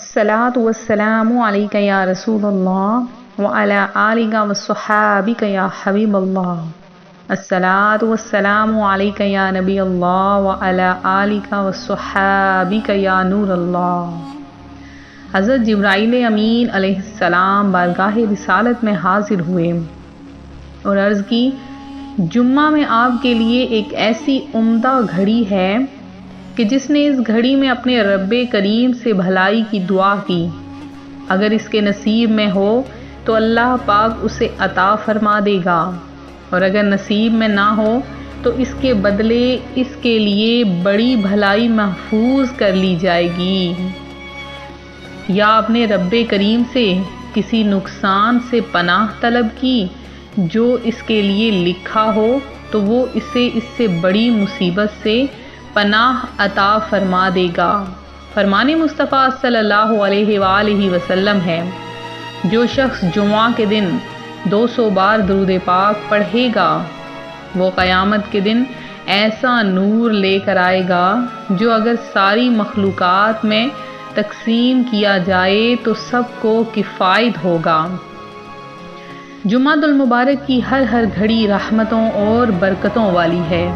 الصلاة والسلام علیک یا رسول اللہ وعلی آلک وصحابک یا حبیب اللہ۔ الصلاة والسلام علیک یا نبی اللہ وعلی آلک وصحابک یا نور اللہ۔ حضرت جبرائیل امین علیہ السلام بارگاہ رسالت میں حاضر ہوئے اور عرض کی، جمعہ میں آپ کے لیے ایک ایسی عمدہ گھڑی ہے کہ جس نے اس گھڑی میں اپنے رب کریم سے بھلائی کی دعا کی، اگر اس کے نصیب میں ہو تو اللہ پاک اسے عطا فرما دے گا، اور اگر نصیب میں نہ ہو تو اس کے بدلے اس کے لیے بڑی بھلائی محفوظ کر لی جائے گی۔ یا اپنے رب کریم سے کسی نقصان سے پناہ طلب کی جو اس کے لیے لکھا ہو تو وہ اسے اس سے بڑی مصیبت سے پناہ عطا فرما دے گا۔ فرمان مصطفیٰ صلی اللہ علیہ وآلہ وسلم ہے، جو شخص جمعہ کے دن 200 بار درود پاک پڑھے گا وہ قیامت کے دن ایسا نور لے کر آئے گا جو اگر ساری مخلوقات میں تقسیم کیا جائے تو سب کو کفایت ہوگا۔ جمعۃ المبارک کی ہر گھڑی رحمتوں اور برکتوں والی ہے۔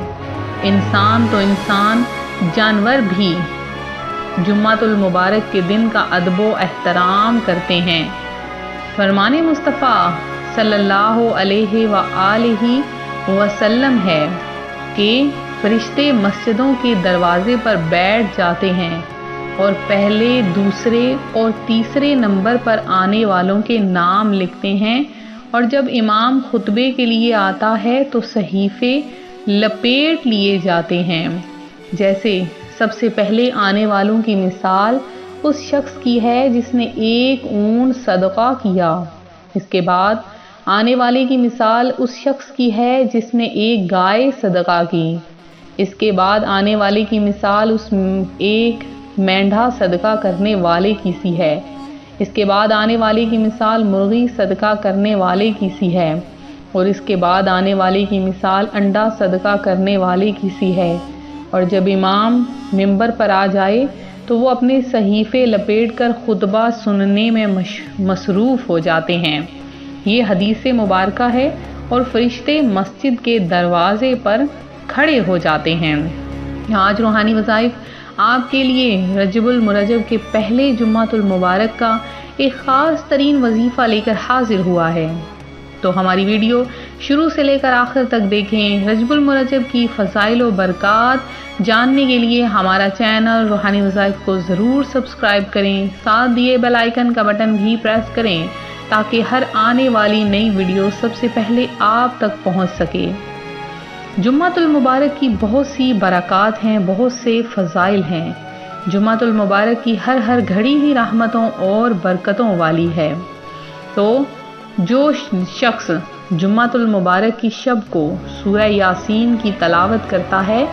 انسان تو انسان، جانور بھی جمعۃ المبارک کے دن کا ادب و احترام کرتے ہیں۔ فرمان مصطفیٰ صلی اللہ علیہ وآلہ وسلم ہے کہ فرشتے مسجدوں کے دروازے پر بیٹھ جاتے ہیں اور پہلے، دوسرے اور تیسرے نمبر پر آنے والوں کے نام لکھتے ہیں، اور جب امام خطبے کے لیے آتا ہے تو صحیفے لپیٹ لیے جاتے ہیں۔ جیسے سب سے پہلے آنے والوں کی مثال اس شخص کی ہے جس نے ایک اونٹ صدقہ کیا، اس کے بعد آنے والے کی مثال اس شخص کی ہے جس نے ایک گائے صدقہ کی، اس کے بعد آنے والے کی مثال اس ایک مینڈھا صدقہ کرنے والے کی سی ہے، اس کے بعد آنے والے کی مثال مرغی صدقہ کرنے والے کی سی ہے، اور اس کے بعد آنے والے کی مثال انڈا صدقہ کرنے والے کی سی ہے۔ اور جب امام منبر پر آ جائے تو وہ اپنے صحیفے لپیٹ کر خطبہ سننے میں مصروف ہو جاتے ہیں۔ یہ حدیث مبارکہ ہے اور فرشتے مسجد کے دروازے پر کھڑے ہو جاتے ہیں۔ آج روحانی وظائف آپ کے لیے رجب المرجب کے پہلے جمعۃ المبارک کا ایک خاص ترین وظیفہ لے کر حاضر ہوا ہے، تو ہماری ویڈیو شروع سے لے کر آخر تک دیکھیں۔ رجب المرجب کی فضائل و برکات جاننے کے لیے ہمارا چینل روحانی وظائف کو ضرور سبسکرائب کریں، ساتھ دیے بیل آئیکن کا بٹن بھی پریس کریں تاکہ ہر آنے والی نئی ویڈیو سب سے پہلے آپ تک پہنچ سکے۔ جمعۃ المبارک کی بہت سی برکات ہیں، بہت سے فضائل ہیں۔ جمعۃ المبارک کی ہر گھڑی ہی رحمتوں اور برکتوں والی ہے، تو جو شخص جمعۃ المبارک کی شب کو سورہ یاسین کی تلاوت کرتا ہے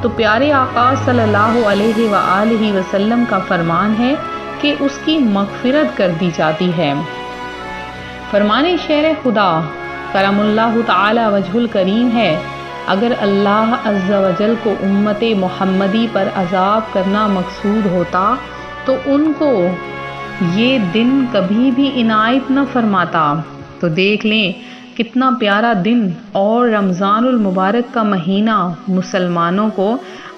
تو پیارے آقا صلی اللہ علیہ وآلہ وسلم کا فرمان ہے کہ اس کی مغفرت کر دی جاتی ہے۔ فرمان شیر خدا کرم اللہ تعالی وجہ الکریم ہے، اگر اللہ عز و جل کو امت محمدی پر عذاب کرنا مقصود ہوتا تو ان کو یہ دن کبھی بھی عنایت نہ فرماتا۔ تو دیکھ لیں کتنا پیارا دن اور رمضان المبارک کا مہینہ مسلمانوں کو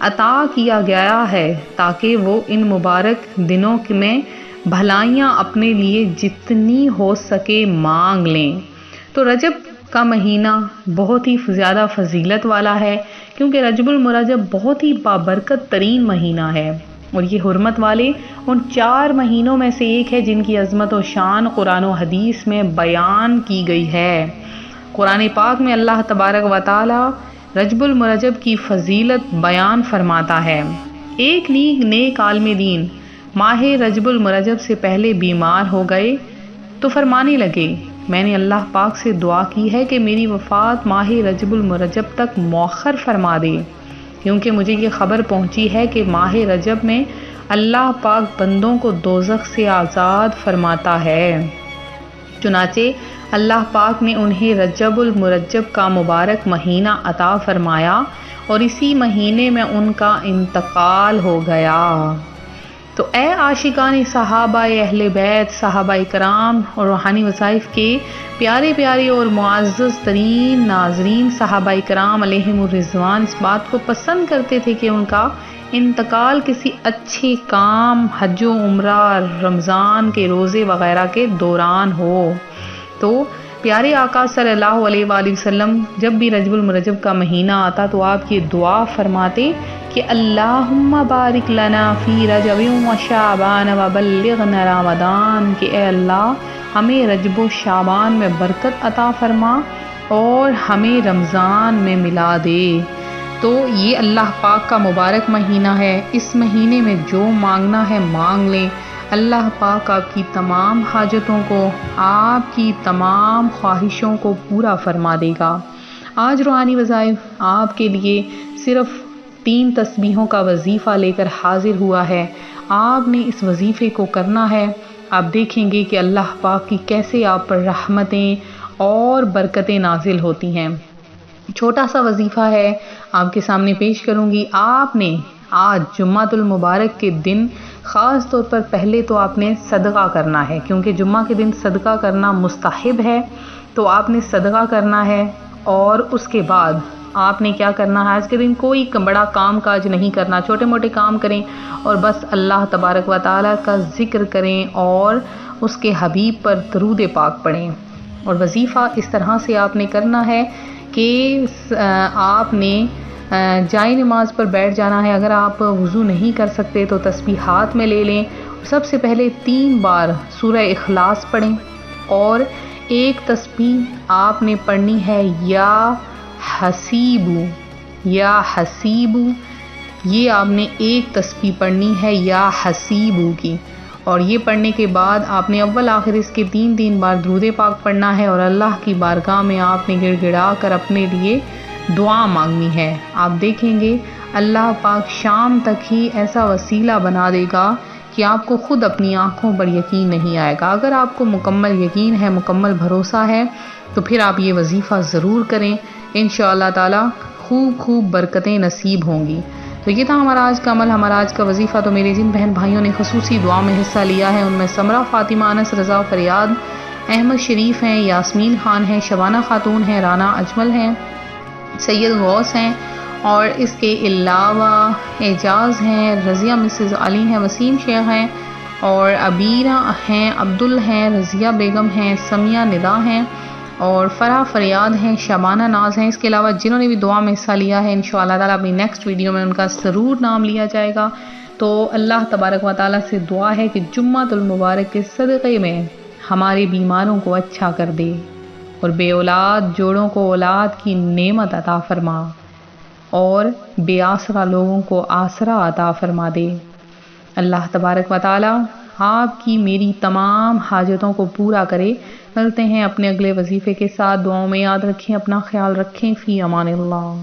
عطا کیا گیا ہے تاکہ وہ ان مبارک دنوں میں بھلائیاں اپنے لیے جتنی ہو سکے مانگ لیں۔ تو رجب کا مہینہ بہت ہی زیادہ فضیلت والا ہے، کیونکہ رجب المرجب بہت ہی بابرکت ترین مہینہ ہے، اور یہ حرمت والے ان 4 مہینوں میں سے ایک ہے جن کی عظمت و شان قرآن و حدیث میں بیان کی گئی ہے۔ قرآن پاک میں اللہ تبارک و تعالی رجب المرجب کی فضیلت بیان فرماتا ہے۔ ایک نیک عالم دین ماہ رجب المرجب سے پہلے بیمار ہو گئے تو فرمانے لگے، میں نے اللہ پاک سے دعا کی ہے کہ میری وفات ماہ رجب المرجب تک مؤخر فرما دے، کیونکہ مجھے یہ خبر پہنچی ہے کہ ماہ رجب میں اللہ پاک بندوں کو دوزخ سے آزاد فرماتا ہے۔ چنانچہ اللہ پاک نے انہیں رجب المرجب کا مبارک مہینہ عطا فرمایا اور اسی مہینے میں ان کا انتقال ہو گیا۔ تو اے عاشقان صحابہ، اہل بیت، صحابہ کرام اور روحانی وظائف کے پیارے پیارے اور معزز ترین ناظرین، صحابہ کرام علیہم الرضوان اس بات کو پسند کرتے تھے کہ ان کا انتقال کسی اچھے کام، حج و عمرہ، رمضان کے روزے وغیرہ کے دوران ہو۔ تو پیارے آقا صلی اللہ علیہ وآلہ وسلم جب بھی رجب المرجب کا مہینہ آتا تو آپ یہ دعا فرماتے کہ اللہم بارک لنا فی رجب و شعبان و بلغنا رمضان، کہ اے اللہ ہمیں رجب و شعبان میں برکت عطا فرما اور ہمیں رمضان میں ملا دے۔ تو یہ اللہ پاک کا مبارک مہینہ ہے، اس مہینے میں جو مانگنا ہے مانگ لیں، اللہ پاک آپ کی تمام حاجتوں کو، آپ کی تمام خواہشوں کو پورا فرما دے گا۔ آج روحانی وظائف آپ کے لیے صرف 3 تسبیحوں کا وظیفہ لے کر حاضر ہوا ہے۔ آپ نے اس وظیفے کو کرنا ہے، آپ دیکھیں گے کہ اللہ پاک کی کیسے آپ پر رحمتیں اور برکتیں نازل ہوتی ہیں۔ چھوٹا سا وظیفہ ہے، آپ کے سامنے پیش کروں گی۔ آپ نے آج جمعہ المبارک کے دن خاص طور پر پہلے تو آپ نے صدقہ کرنا ہے، کیونکہ جمعہ کے دن صدقہ کرنا مستحب ہے، تو آپ نے صدقہ کرنا ہے۔ اور اس کے بعد آپ نے کیا کرنا ہے، آج کے دن کوئی بڑا کام کاج نہیں کرنا، چھوٹے موٹے کام کریں اور بس اللہ تبارک و تعالیٰ کا ذکر کریں اور اس کے حبیب پر درود پاک پڑھیں۔ اور وظیفہ اس طرح سے آپ نے کرنا ہے کہ آپ نے جائے نماز پر بیٹھ جانا ہے۔ اگر آپ وضو نہیں کر سکتے تو تسبیح ہاتھ میں لے لیں، سب سے پہلے 3 بار سورہ اخلاص پڑھیں اور ایک تسبیح آپ نے پڑھنی ہے یا حسیبو، یا حسیبو، یہ آپ نے ایک تسبیح پڑھنی ہے یا حسیبو کی، اور یہ پڑھنے کے بعد آپ نے اول آخر اس کے 3 بار درود پاک پڑھنا ہے اور اللہ کی بارگاہ میں آپ نے گڑ گڑا کر اپنے لیے دعا مانگنی ہے۔ آپ دیکھیں گے اللہ پاک شام تک ہی ایسا وسیلہ بنا دے گا کہ آپ کو خود اپنی آنکھوں پر یقین نہیں آئے گا۔ اگر آپ کو مکمل یقین ہے، مکمل بھروسہ ہے، تو پھر آپ یہ وظیفہ ضرور کریں، انشاءاللہ تعالی خوب برکتیں نصیب ہوں گی۔ تو یہ تھا ہمارا آج کا عمل، ہمارا آج کا وظیفہ۔ تو میرے جن بہن بھائیوں نے خصوصی دعا میں حصہ لیا ہے ان میں سمرہ فاطمہ، انس رضا فریاد، احمد شریف ہیں، یاسمین خان ہیں، شبانہ خاتون ہیں، رانا اجمل ہیں، سید غوث ہیں، اور اس کے علاوہ اعجاز ہیں، رضیہ مسز علی ہیں، وسیم شیخ ہیں، اور عبیرہ ہیں، عبدل ہیں، رضیہ بیگم ہیں، سمیہ ندا ہیں، اور فرح فریاد ہیں، شبانہ ناز ہیں۔ اس کے علاوہ جنہوں نے بھی دعا میں حصہ لیا ہے انشاءاللہ تعالیٰ اپنی نیکسٹ ویڈیو میں ان کا ضرور نام لیا جائے گا۔ تو اللہ تبارک و تعالیٰ سے دعا ہے کہ جمعہ المبارک کے صدقے میں ہمارے بیماروں کو اچھا کر دے اور بے اولاد جوڑوں کو اولاد کی نعمت عطا فرما اور بے آسرا لوگوں کو آسرا عطا فرما دے۔ اللہ تبارک و تعالیٰ آپ کی میری تمام حاجتوں کو پورا کرے۔ ملتے ہیں اپنے اگلے وظیفے کے ساتھ، دعاؤں میں یاد رکھیں، اپنا خیال رکھیں، فی امان اللہ۔